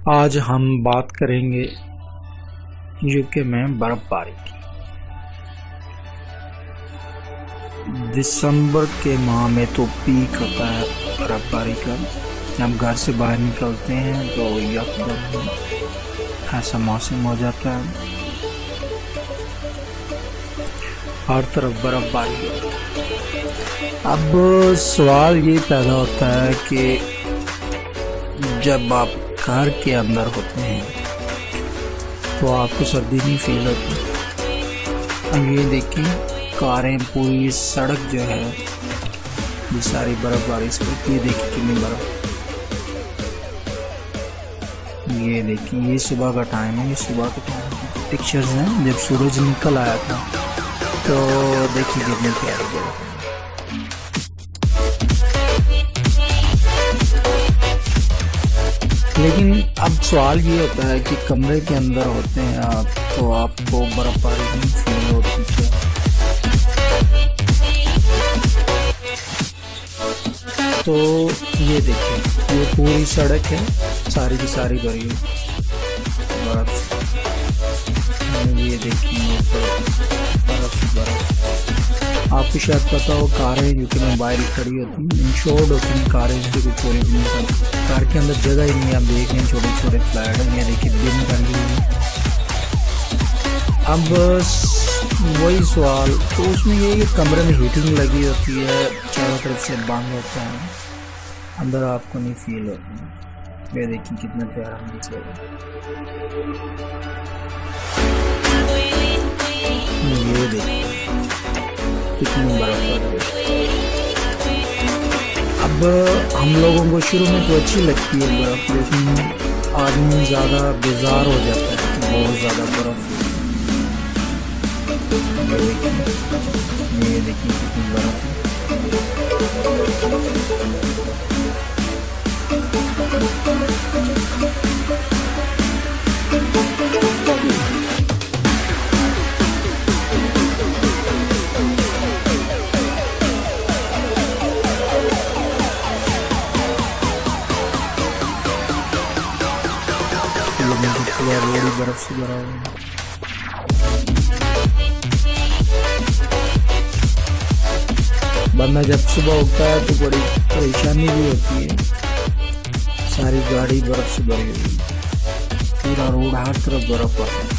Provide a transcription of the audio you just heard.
आज हम बात करेंगे यूके में बर्फबारी की। दिसंबर के माह में तो पीक होता है बर्फबारी का। जब घर से बाहर निकलते हैं तो यकदम ऐसा मौसम हो जाता है, हर तरफ बर्फबारी। अब सवाल ये पैदा होता है कि जब आप कार के अंदर होते हैं तो आपको सर्दी नहीं फील होती। अब ये देखिए, कारें, पूरी सड़क जो है ये सारी बर्फबारी से, ये देखिए कितनी बर्फ। ये देखिए, ये सुबह का टाइम है, ये सुबह का टाइम के पिक्चर्स हैं जब सूरज निकल आया था। तो देखिए कितनी प्यारी बर्फ है। लेकिन अब सवाल ये होता है कि कमरे के अंदर होते हैं आप, तो आपको बर्फबारी नहीं फील होती क्या? तो ये देखिए, ये पूरी सड़क है, सारी की सारी भरी बर्फ। ये देखिए बर्फ। आपको शायद पता हो, कारें यूके में बाहर खड़ी होती हैं, इंश्योर्ड होती हैं कारें, इसकी कोई चोरी नहीं करती। कार के अंदर जगह ही नहीं, आप देख रहे हैं छोटे छोटे फ्लैट हैं, ये देखिए दिन कर लिए। अब वही सवाल, तो उसमें ये कि कमरे में हीटिंग लगी होती है, चारों तरफ से बंद होता है, अंदर आपको नहीं फील होता है। ये देखिए कितना प्यारा नीचे ये देखिए कितनी बर्फ पड़ रही है। अब हम लोगों को शुरू में तो अच्छी लगती है बर्फ, लेकिन आदमी ज़्यादा बेजार हो जाता है, बहुत ज़्यादा बर्फ। ये देखिए कितनी बर्फ है। पूरा रोड बर्फ से भरा हुआ है। बंदा जब सुबह उठता है तो बड़ी परेशानी भी होती है, सारी गाड़ी बर्फ से भरी हुई, पूरा रोड हर तरफ बर्फ है।